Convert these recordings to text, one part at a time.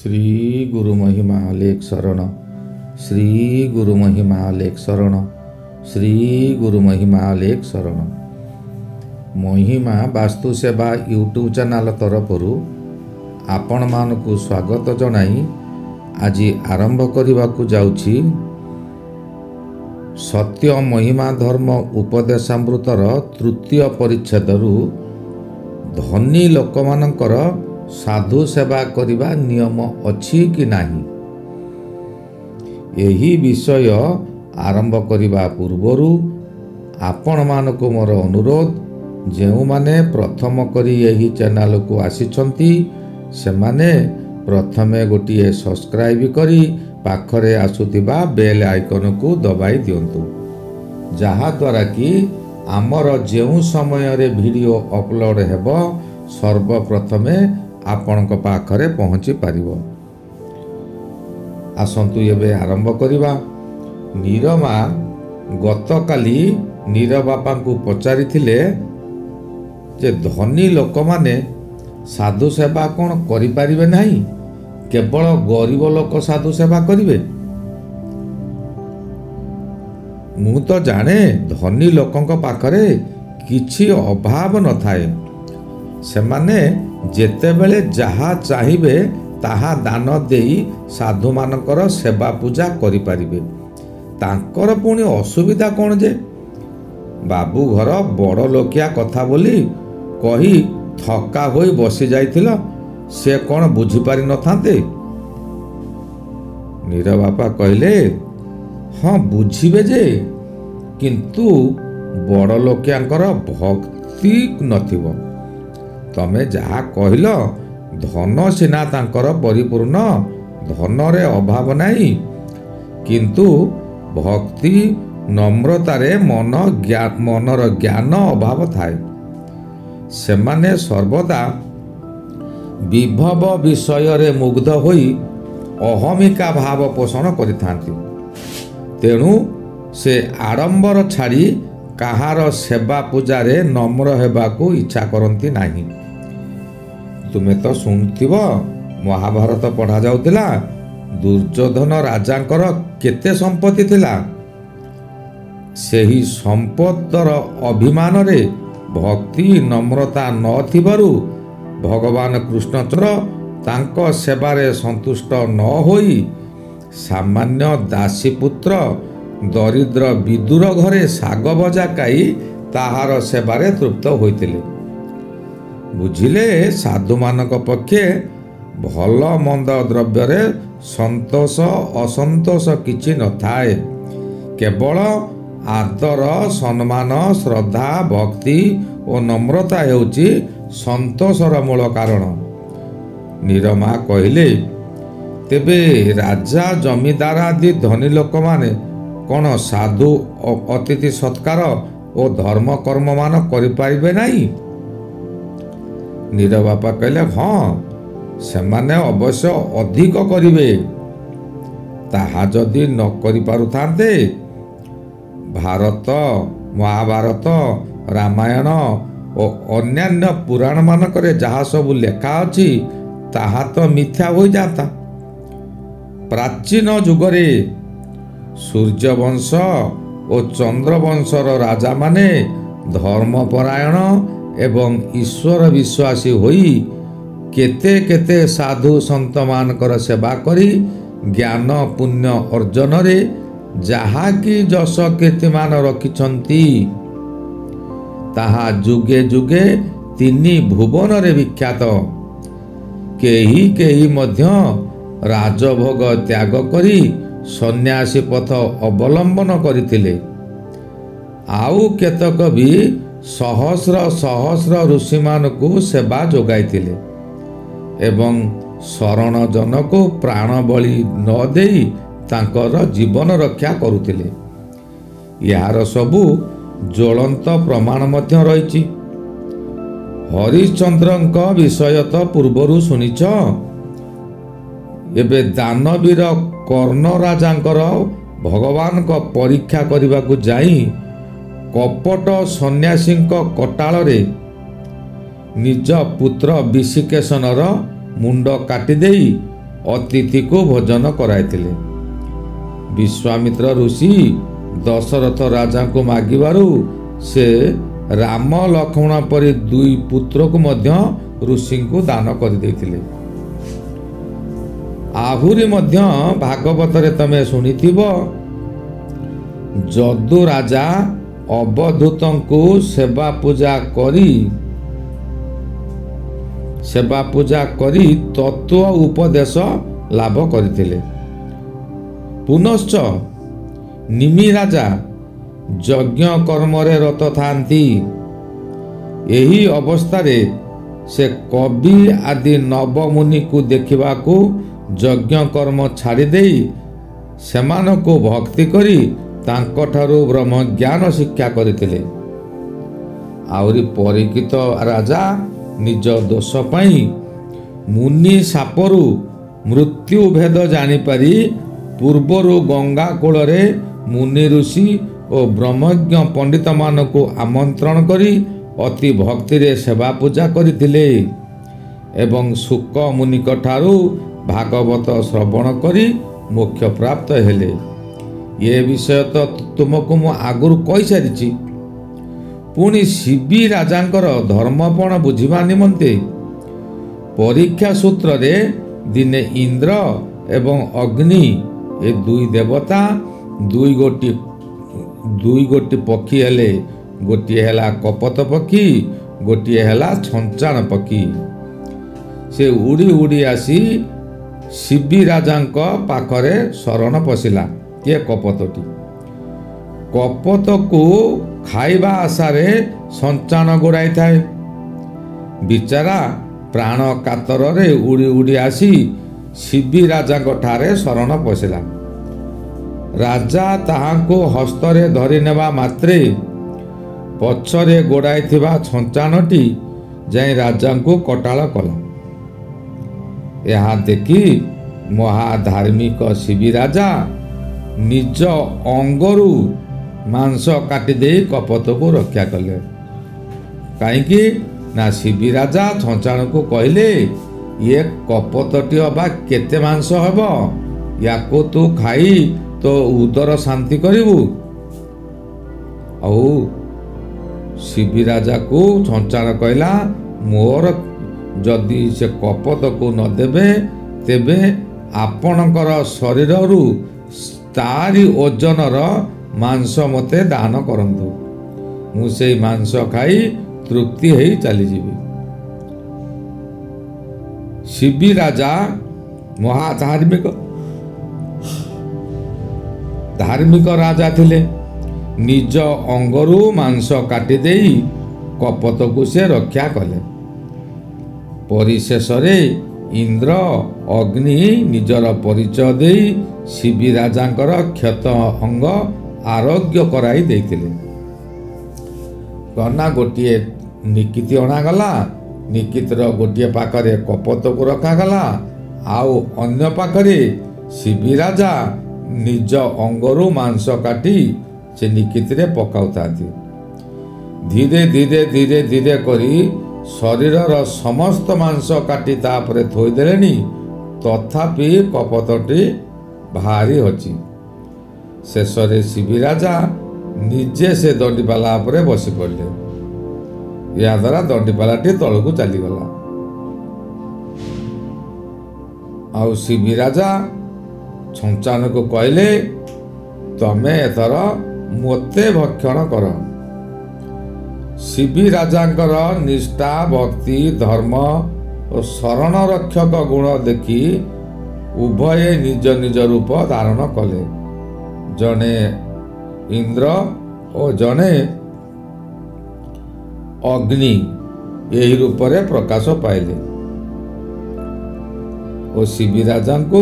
श्री गुरु महिमा लेख शरण, श्री गुरु महिमा लेख शरण, श्री गुरु महिमा लेख शरण। महिमा वास्तु सेवा यूट्यूब चैनल तरफरु आपण मानकु स्वागत जनाई आज आरंभ करने जाउछि सत्य महिमा धर्म उपदेशामृतर तृतीय परिच्छेदरु धनी लोक मानकर साधु सेवा करिबा नियम अछि कि नाही। एही विषय आरंभ करिबा पूर्वरु आपण मानकु मोर अनुरोध, जेउ माने प्रथम करी एही चैनल को आसीछंती सेमाने प्रथमे गोटिए सब्सक्राइब करी पाखरे आसुतिबा बेल आइकन को दबाई दियंतु, जहा द्वारा कि आमर जेउ समय रे वीडियो अपलोड हेबो सर्वप्रथमे आपणक पाखरे पहुँची पारिबो। आसंतु एबे आरंभ करिबा। नीरमा गतकाली नीर बापा को पचारि थिले जे धनी लोक माने साधु सेवा कौन करि पारिबे नाही, केवल गरीब लोक साधु सेवा करिवे। मु तो जाने धनी लोकंक पाखरे किछि अभाव न थाए, सेमाने जेतेबेले जहा चाहिबे ताहा दान देई साधु मानकर सेवा पूजा करि पारिबे। तांकर पुणी असुविधा कौन जे बाबू घर बड़ लोकिया कथा बोली कही थका होई बसी जाइथिल, से कौन बुझी पारि न थांते। नीर बापा कहले हाँ बुझीबे जे, किंतु बड़ लोकियांकर भक्ति नथिबो। तमे जहा कहल धन सिना तांकर परिपूर्ण, धन रे अभाव नाही, किंतु भक्ति नम्रतारे मनर ज्ञान अभाव थाए। सेमाने सर्वदा विभव विषय रे मुग्ध होई अहमिका भाव पोषण करिथांती। तेणु से आडंबर छाड़ी कहार सेवा पूजा रे नम्र हेबाकू इच्छा करती नाही। तुमे तो शुणुथिब महाभारत पढ़ा जाउतिला, दुर्योधन राजांकर केते संपत्ति थिला, सेही संपत्तर अभिमान रे भक्ति नम्रता न थिबारु भगवान कृष्णचंद्र तांको सेवारे संतुष्ट न होई सामान्य दासी पुत्र दरिद्र विदुर घरे साग भजा खाई ताहार सेवारे तृप्त होइतिले। बुझिले साधु मानक पक्षे भल मंद द्रव्य रे संतोष असंतोष किछि न थाए, केवल आदर सम्मान श्रद्धा भक्ति और नम्रता हेउची संतोषर मूल कारण। नीरमा कहले तेबे राजा जमीदार आदि धनी लोक माने कौन साधु अतिथि सत्कार और धर्म कर्म मान करिपारिबे नाही। नीर बापा कहले हाँ सेमाने अवश्य अधिक करिवे, ताहा जदि न करि पारुथांते भारत महाभारत रामायण और अन्यान्य पुराण मानकरे जहा सब लेखा अछि ताहा तो मिथ्या हो जाता। प्राचीन जुगरे सूर्यवंश और चंद्रवंशर राजा माने धर्मपरायण एवं ईश्वर विश्वासी होई केते केते साधु संत मानकर सेवा करी ज्ञान पुण्य अर्जन रे जहा कि जस कीर्तिमान रखिछंती ताहा जुगे जुगे तिनी भुवन रे विख्यात। केही केही मध्य राजभोग त्याग करी सन्यासी पथ अवलंबन करथिले, आउ केतक भी सहस्र सहस्र ऋषि मानकु सेवा जोगाइथिले एवं शरण जन को प्राण बलि न देई तांकर जीवन रक्षा करुथिले। यार सबु ज्वलंत प्रमाण मध्य रहिछि। हरिश्चंद्रंक विषय तो पूर्वरु सुनिछ। एबे दानवीर कर्ण राजांकर भगवान को परीक्षा करने को जाई कपट सन्यासी कटाल रे निज पुत्र विशिकेशनर मुंड काटी देई ଅତିଥିକୁ ଭୋଜନ କରାଇଥିଲେ। ବିଶ୍ୱାମିତ୍ର ଋଷି ଦଶରଥ ରାଜାଙ୍କୁ ମାଗିବାରୁ ସେ ରାମ ଲକ୍ଷ୍ମଣ ପରି 2 ପୁତ୍ରକୁ ମଧ୍ୟ ଋଷିଙ୍କୁ ଦାନ କରିଦେଇଥିଲେ। ଆହୁରି ମଧ୍ୟ ଭାଗବତରେ ତମେ ଶୁଣିଥିବ, ଯଦୁ ରାଜା ଅବଧୂତଙ୍କୁ ସେବା ପୂଜା କରି ତତ୍ତ୍ୱ ଉପଦେଶ ଲାଭ କରିଥିଲେ। ପୁନଶ୍ଚ ନିମି ରାଜା ଯଜ୍ଞ କର୍ମରେ ରତ ଥାନ୍ତି। ଏହି ଅବସ୍ଥାରେ ସେ କବି ଆଦି ନବମୁନିକୁ ଦେଖିବାକୁ ଯଜ୍ଞ କର୍ମ ଛାଡ଼ିଦେଇ ସେମାନଙ୍କୁ ଭକ୍ତି କରି ତାଙ୍କଠାରୁ ବ୍ରହ୍ମଜ୍ଞାନ ଶିକ୍ଷା କରିଥିଲେ। ଆହୁରି ପରୀକ୍ଷିତ ରାଜା ନିଜ ଦୋଷ ପାଇଁ ମୁନି ସାପରୁ ମୃତ୍ୟୁ ଭେଦ ଜାଣିପାରି ପୂର୍ବରୁ ଗଙ୍ଗା କୂଳରେ ମୁନି ଋଷି ଓ ବ୍ରହ୍ମଜ୍ଞ ପଣ୍ଡିତମାନଙ୍କୁ ଆମନ୍ତ୍ରଣ କରି ଅତି ଭକ୍ତିରେ ସେବା ପୂଜା କରିଥିଲେ ଏବଂ ଶୁକ ମୁନିଙ୍କଠାରୁ ଭାଗବତ ଶ୍ରବଣ କରି ମୋକ୍ଷ ପ୍ରାପ୍ତ ହେଲେ। ଏ ବିଷୟ ତ ତୁମକୁ ମୁଁ ଆଗରୁ କହିସାରିଛି। ପୁଣି ଶିବି ରାଜାଙ୍କର ଧର୍ମପଣ ବୁଝିବା ନିମନ୍ତେ ପରୀକ୍ଷା ସୂତ୍ରରେ ଦିନେ ଇନ୍ଦ୍ର ଏବଂ ଅଗ୍ନି ଏ 2 ଦେବତା 2 ଗୋଟି ପକ୍ଷୀ ହେଲେ। ଗୋଟିଏ ହେଲା କପତ ପକ୍ଷୀ, ଗୋଟିଏ ହେଲା ଛଞ୍ଚାଣ ପକ୍ଷୀ। ସେ ଉଡ଼ି ଉଡ଼ି ଆସି ଶିବି ରାଜାଙ୍କ ପାଖରେ ଶରଣ ପଶିଲା। କିଏ? କପତଟି। କପତକୁ ଖାଇବା ଆଶାରେ ସଞ୍ଚାଣ ଗୋଡ଼ାଇଥାଏ। ବିଚାରା ପ୍ରାଣ କାତରରେ ଉଡ଼ି ଉଡ଼ି ଆସି ଶିବି ରାଜାଙ୍କ ଠାରେ ଶରଣ ପଶିଲା। ରାଜା ତାହାଙ୍କୁ ହସ୍ତରେ ଧରି ନେବା ମାତ୍ରେ ପଛରେ ଗୋଡ଼ାଇଥିବା ଛଞ୍ଚାଣଟି ଯାଇ ରାଜାଙ୍କୁ କଟାଳ କଲା। ଏହା ଦେଖି ମହାଧାର୍ମିକ ଶିବି ରାଜା ନିଜ ଅଙ୍ଗରୁ ମାଂସ କାଟିଦେଇ କପତକୁ ରକ୍ଷା କଲେ। କାହିଁକି ନା ଶିବି ରାଜା ଛଞ୍ଚାଣକୁ କହିଲେ, ଇଏ କପତଟି ଅବା କେତେ ମାଂସ ହେବ? ୟାକୁ ତୁ ଖାଇ ତୋ ଉଦର ଶାନ୍ତି କରିବୁ। ଆଉ ଶିବି ରାଜାକୁ ଛଞ୍ଚାଣ କହିଲା, ମୋର ଯଦି ସେ କପତକୁ ନ ଦେବେ ତେବେ ଆପଣଙ୍କର ଶରୀରରୁ ତାରି ଓଜନର ମାଂସ ମୋତେ ଦାନ କରନ୍ତୁ। ମୁଁ ସେଇ ମାଂସ ଖାଇ ତୃପ୍ତି ହେଇ ଚାଲିଯିବି। ଶିବି ରାଜା ଧାର୍ମିକ ରାଜା ଥିଲେ। ନିଜ ଅଙ୍ଗରୁ ମାଂସ କାଟିଦେଇ କପତକୁ ସେ ରକ୍ଷା କଲେ। ପରିଶେଷରେ ଇନ୍ଦ୍ର ଅଗ୍ନି ନିଜର ପରିଚୟ ଦେଇ ଶିବି ରାଜାଙ୍କର କ୍ଷତ ଅଙ୍ଗ ଆରୋଗ୍ୟ କରାଇ ଦେଇଥିଲେ। ଗନା ଗୋଟିଏ ନିକିତି ଅଣାଗଲା। ନିକିତିର ଗୋଟିଏ ପାଖରେ କପତକୁ ରଖାଗଲା, ଆଉ ଅନ୍ୟ ପାଖରେ ଶିବି ରାଜା ନିଜ ଅଙ୍ଗରୁ ମାଂସ କାଟି ସେ ନିକିତିରେ ପକାଉଥାନ୍ତି। ଧୀରେ ଧୀରେ ଧୀରେ ଧୀରେ କରି ଶରୀରର ସମସ୍ତ ମାଂସ କାଟି ତାପରେ ଥୋଇଦେଲେଣି, ତଥାପି କପତଟି ବାହାରି ଅଛି। ଶେଷରେ ଶିବି ରାଜା ନିଜେ ସେ ଦଣ୍ଡିପାଲା ଉପରେ ବସି ପଡ଼ିଲେ। ଏହାଦ୍ୱାରା ଦଣ୍ଡିପାଲାଟି ତଳକୁ ଚାଲିଗଲା। ଆଉ ଶିବି ରାଜା ଛଞ୍ଚାଣକୁ କହିଲେ, ତମେ ଏଥର ମୋତେ ଭକ୍ଷଣ କର। ଶିବି ରାଜାଙ୍କର ନିଷ୍ଠା, ଭକ୍ତି, ଧର୍ମ ଓ ଶରଣ ରକ୍ଷକ ଗୁଣ ଦେଖି ଉଭୟେ ନିଜ ନିଜ ରୂପ ଧାରଣ କଲେ। ଜଣେ ଇନ୍ଦ୍ର ଓ ଜଣେ ଅଗ୍ନି ଏହି ରୂପରେ ପ୍ରକାଶ ପାଇଲେ ଓ ଶିବି ରାଜାଙ୍କୁ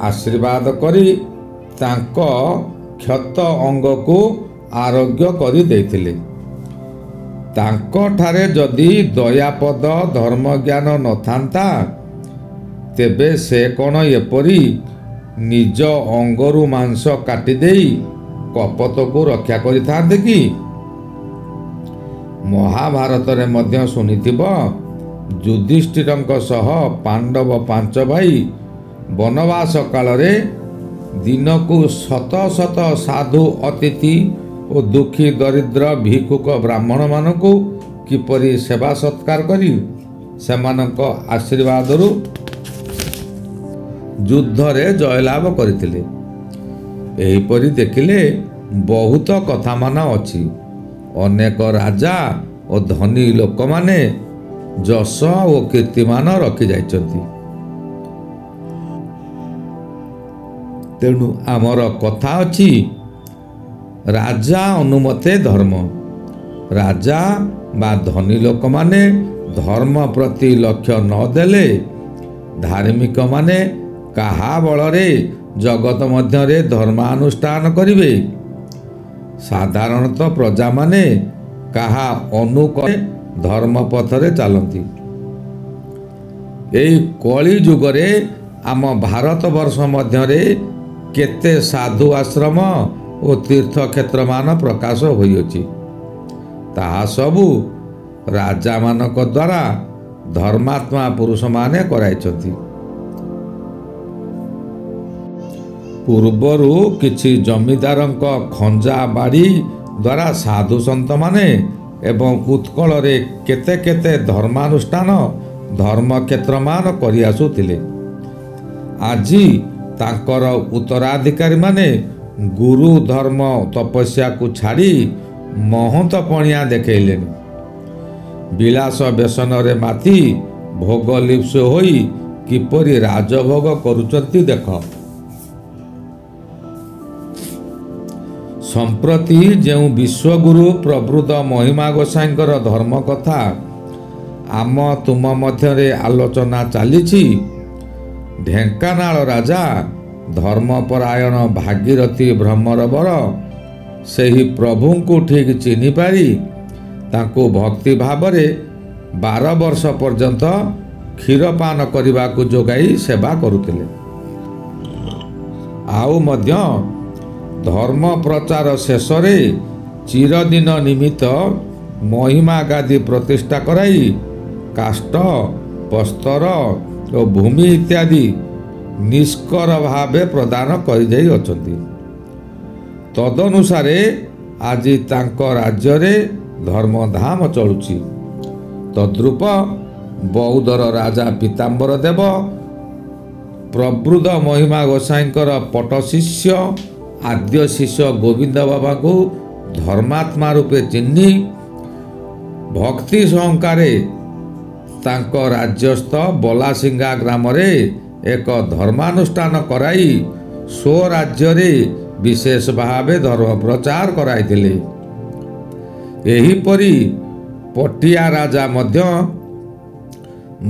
ଆଶୀର୍ବାଦ କରି ତାଙ୍କ କ୍ଷତ ଅଙ୍ଗକୁ ଆରୋଗ୍ୟ କରି ଦେଇଥିଲେ। ତାଙ୍କଠାରେ ଯଦି ଦୟାପଦ ଧର୍ମଜ୍ଞାନ ନଥାନ୍ତା ତେବେ ସେ କ'ଣ ଏପରି ନିଜ ଅଙ୍ଗରୁ ମାଂସ କାଟିଦେଇ କପତକୁ ରକ୍ଷା କରିଥାନ୍ତେ କି? ମହାଭାରତରେ ମଧ୍ୟ ଶୁଣିଥିବ, ଯୁଧିଷ୍ଠିରଙ୍କ ସହ ପାଣ୍ଡବ 5 ଭାଇ ବନବାସ କାଳରେ ଦିନକୁ ଶତ ଶତ ସାଧୁ ଅତିଥି ଓ ଦୁଃଖୀ ଦରିଦ୍ର ଭିକ୍ଷୁକ ବ୍ରାହ୍ମଣମାନଙ୍କୁ କିପରି ସେବା ସତ୍କାର କରି ସେମାନଙ୍କ ଆଶୀର୍ବାଦରୁ ଯୁଦ୍ଧରେ ଜୟଲାଭ କରିଥିଲେ। ଏହିପରି ଦେଖିଲେ ବହୁତ କଥାମାନ ଅଛି। ଅନେକ ରାଜା ଓ ଧନୀ ଲୋକମାନେ ଯଶ ଓ କୀର୍ତ୍ତିମାନ ରଖିଯାଇଛନ୍ତି। ତେଣୁ ଆମର କଥା ଅଛି, ରାଜା ଅନୁମତେ ଧର୍ମ। ରାଜା ବା ଧନୀ ଲୋକମାନେ ଧର୍ମ ପ୍ରତି ଲକ୍ଷ୍ୟ ନ ଦେଲେ ଧାର୍ମିକମାନେ କାହା ବଳରେ ଜଗତ ମଧ୍ୟରେ ଧର୍ମାନୁଷ୍ଠାନ କରିବେ? ସାଧାରଣତଃ ପ୍ରଜାମାନେ କାହା ଅନୁକୂଳେ ଧର୍ମ ପଥରେ ଚାଲନ୍ତି। ଏହି କଳି ଯୁଗରେ ଆମ ଭାରତବର୍ଷ ମଧ୍ୟରେ କେତେ ସାଧୁ ଆଶ୍ରମ ଓ ତୀର୍ଥକ୍ଷେତ୍ରମାନ ପ୍ରକାଶ ହୋଇଅଛି। ତାହା ସବୁ ରାଜାମାନଙ୍କ ଦ୍ୱାରା ଧର୍ମାତ୍ମା ପୁରୁଷମାନେ କରାଇଛନ୍ତି। ପୂର୍ବରୁ କିଛି ଜମିଦାରଙ୍କ ଖଞ୍ଜା ବାଡ଼ି ଦ୍ୱାରା ସାଧୁ ସନ୍ତମାନେ ଏବଂ ଉତ୍କଳରେ କେତେ କେତେ ଧର୍ମାନୁଷ୍ଠାନ ଧର୍ମକ୍ଷେତ୍ରମାନ କରିଆସୁଥିଲେ। ଆଜି ତାଙ୍କର ଉତ୍ତରାଧିକାରୀମାନେ ଗୁରୁ ଧର୍ମ ତପସ୍ୟାକୁ ଛାଡ଼ି ମହନ୍ତ ପଣିଆ ଦେଖାଇଲେଣି। ବିଳାସ ବ୍ୟସନରେ ମାତି ଭୋଗ ଲିପ୍ସ ହୋଇ କିପରି ରାଜଭୋଗ କରୁଛନ୍ତି ଦେଖ। ସମ୍ପ୍ରତି ଯେଉଁ ବିଶ୍ୱଗୁରୁ ପ୍ରବୃଦ୍ଧ ମହିମା ଗୋସାଇଙ୍କର ଧର୍ମ କଥା ଆମ ତୁମ ମଧ୍ୟରେ ଆଲୋଚନା ଚାଲିଛି, ଢେଙ୍କାନାଳ ରାଜା ଧର୍ମପରାୟଣ ଭାଗୀରଥୀ ଭ୍ରମରବର ସେହି ପ୍ରଭୁଙ୍କୁ ଠିକ୍ ଚିହ୍ନିପାରି ତାଙ୍କୁ ଭକ୍ତି ଭାବରେ 12 ବର୍ଷ ପର୍ଯ୍ୟନ୍ତ କ୍ଷୀରପାନ କରିବାକୁ ଯୋଗାଇ ସେବା କରୁଥିଲେ। ଆଉ ମଧ୍ୟ ଧର୍ମ ପ୍ରଚାର ଶେଷରେ ଚିରଦିନ ନିମିତ୍ତ ମହିମା ଗାଦି ପ୍ରତିଷ୍ଠା କରାଇ କାଷ୍ଠ ବସ୍ତ୍ର ଓ ଭୂମି ଇତ୍ୟାଦି ନିଷ୍କର ଭାବେ ପ୍ରଦାନ କରିଯାଇଅଛନ୍ତି। ତଦନୁସାରେ ଆଜି ତାଙ୍କ ରାଜ୍ୟରେ ଧର୍ମଧାମ ଚଳୁଛି। ତଦ୍ରୂପ ବୌଦ୍ଧର ରାଜା ପୀତାମ୍ବର ଦେବ ପ୍ରବୃଦ୍ଧ ମହିମା ଗୋସାଇଙ୍କର ପଟଶିଷ୍ୟ ଆଦ୍ୟ ଶିଷ୍ୟ ଗୋବିନ୍ଦ ବାବାଙ୍କୁ ଧର୍ମାତ୍ମା ରୂପେ ଚିହ୍ନି ଭକ୍ତି ସହକାରେ ତାଙ୍କ ରାଜ୍ୟସ୍ଥ ବଲାସିଙ୍ଗା ଗ୍ରାମରେ ଏକ ଧର୍ମାନୁଷ୍ଠାନ କରାଇ ସ୍ୱରାଜ୍ୟରେ ବିଶେଷ ଭାବେ ଧର୍ମ ପ୍ରଚାର କରାଇଥିଲେ। ଏହିପରି ପଟିଆ ରାଜା ମଧ୍ୟ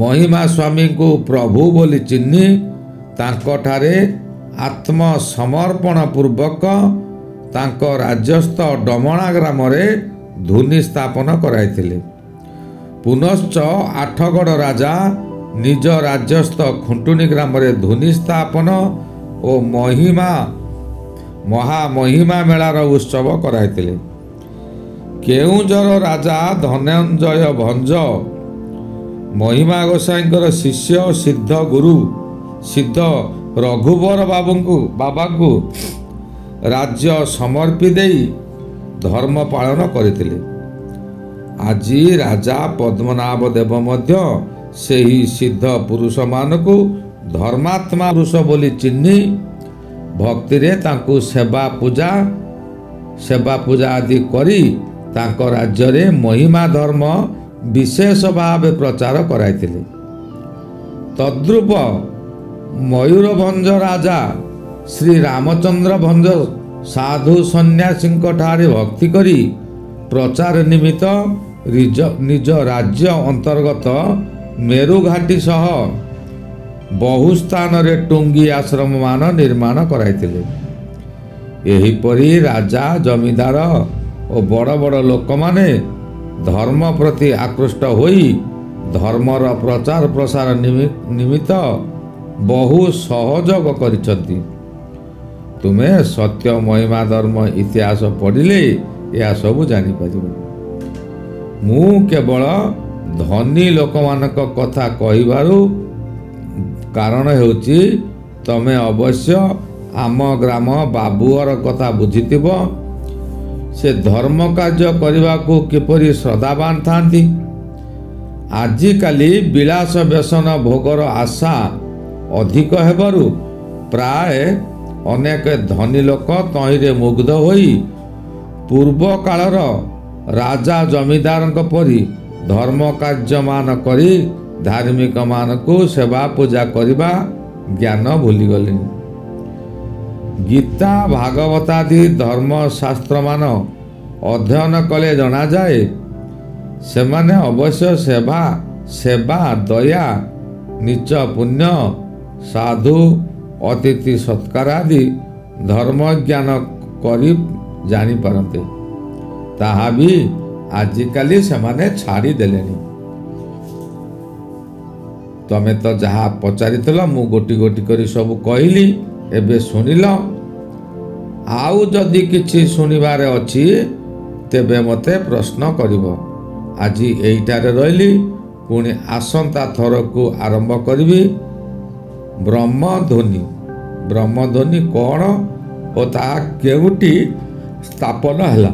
ମହିମା ସ୍ୱାମୀଙ୍କୁ ପ୍ରଭୁ ବୋଲି ଚିହ୍ନି ତାଙ୍କଠାରେ ଆତ୍ମସମର୍ପଣ ପୂର୍ବକ ତାଙ୍କ ରାଜ୍ୟସ୍ଥ ଡମଣା ଗ୍ରାମରେ ଧୂନି ସ୍ଥାପନ କରାଇଥିଲେ। ପୁନଶ୍ଚ ଆଠଗଡ଼ ରାଜା ନିଜ ରାଜ୍ୟସ୍ଥ ଖୁଣ୍ଟୁଣି ଗ୍ରାମରେ ଧୂନି ସ୍ଥାପନ ଓ ମହାମହିମା ମେଳାର ଉତ୍ସବ କରାଇଥିଲେ। କେଉଁଝର ରାଜା ଧନଞ୍ଜୟ ଭଞ୍ଜ ମହିମା ଗୋସାଇଙ୍କର ଶିଷ୍ୟ ସିଦ୍ଧ ଗୁରୁ ସିଦ୍ଧ ରଘୁବର ବାବାଙ୍କୁ ରାଜ୍ୟ ସମର୍ପି ଦେଇ ଧର୍ମ ପାଳନ କରିଥିଲେ। ଆଜି ରାଜା ପଦ୍ମନାଭ ଦେବ ମଧ୍ୟ ସେହି ସିଦ୍ଧ ପୁରୁଷମାନଙ୍କୁ ଧର୍ମାତ୍ମା ପୁରୁଷ ବୋଲି ଚିହ୍ନି ଭକ୍ତିରେ ତାଙ୍କୁ ସେବା ପୂଜା ଆଦି କରି ତାଙ୍କ ରାଜ୍ୟରେ ମହିମା ଧର୍ମ ବିଶେଷ ଭାବେ ପ୍ରଚାର କରାଇଥିଲେ। ତଦ୍ରୂପ ମୟୂରଭଞ୍ଜ ରାଜା ଶ୍ରୀ ରାମଚନ୍ଦ୍ର ଭଞ୍ଜ ସାଧୁ ସନ୍ନ୍ୟାସୀଙ୍କ ଠାରେ ଭକ୍ତି କରି ପ୍ରଚାର ନିମିତ୍ତ ନିଜ ରାଜ୍ୟ ଅନ୍ତର୍ଗତ ମେରୁଘାଟି ସହ ବହୁ ସ୍ଥାନରେ ଟୁଙ୍ଗି ଆଶ୍ରମମାନ ନିର୍ମାଣ କରାଇଥିଲେ। ଏହିପରି ରାଜା ଜମିଦାର ଓ ବଡ଼ ବଡ଼ ଲୋକମାନେ ଧର୍ମ ପ୍ରତି ଆକୃଷ୍ଟ ହୋଇ ଧର୍ମର ପ୍ରଚାର ପ୍ରସାର ନିମିତ୍ତ ବହୁ ସହଯୋଗ କରିଛନ୍ତି। ତୁମେ ସତ୍ୟ ମହିମା ଧର୍ମ ଇତିହାସ ପଢ଼ିଲେ ଏହା ସବୁ ଜାଣିପାରିବ। ମୁଁ କେବଳ ଧନୀ ଲୋକମାନଙ୍କ କଥା କହିବାରୁ କାରଣ ହେଉଛି ତମେ ଅବଶ୍ୟ ଆମ ଗ୍ରାମ ବାବୁଅର କଥା ବୁଝିଥିବ। ସେ ଧର୍ମ କାର୍ଯ୍ୟ କରିବାକୁ କିପରି ଶ୍ରଦ୍ଧାବାନ ଥାନ୍ତି। ଆଜିକାଲି ବିଳାସ ବ୍ୟସନ ଭୋଗର ଆଶା ଅଧିକ ହେବାରୁ ପ୍ରାୟ ଅନେକ ଧନୀ ଲୋକ ତହିଁରେ ମୁଗ୍ଧ ହୋଇ ପୂର୍ବ କାଳର ରାଜା ଜମିଦାରଙ୍କ ପରି ଧର୍ମ କାର୍ଯ୍ୟମାନ କରି ଧାର୍ମିକମାନଙ୍କୁ ସେବା ପୂଜା କରିବା ଜ୍ଞାନ ଭୁଲିଗଲେଣି। ଗୀତା ଭାଗବତାଦି ଧର୍ମଶାସ୍ତ୍ରମାନ ଅଧ୍ୟୟନ କଲେ ଜଣାଯାଏ ସେମାନେ ଅବଶ୍ୟ ସେବା ଦୟା ନିଚ ପୁଣ୍ୟ ସାଧୁ ଅତିଥି ସତ୍କାର ଆଦି ଧର୍ମ ଜ୍ଞାନ କରି ଜାଣିପାରନ୍ତେ। ତାହା ବି ଆଜିକାଲି ସେମାନେ ଛାଡ଼ିଦେଲେଣି। ତମେ ତ ଯାହା ପଚାରିଥିଲ ମୁଁ ଗୋଟି ଗୋଟି କରି ସବୁ କହିଲି, ଏବେ ଶୁଣିଲ। ଆଉ ଯଦି କିଛି ଶୁଣିବାରେ ଅଛି ତେବେ ମୋତେ ପ୍ରଶ୍ନ କରିବ। ଆଜି ଏଇଟାରେ ରହିଲି, ପୁଣି ଆସନ୍ତା ଥରକୁ ଆରମ୍ଭ କରିବି ବ୍ରହ୍ମଧ୍ୱନି। ବ୍ରହ୍ମଧ୍ୱନି କ'ଣ ଓ ତାହା କେଉଁଠି ସ୍ଥାପନ ହେଲା।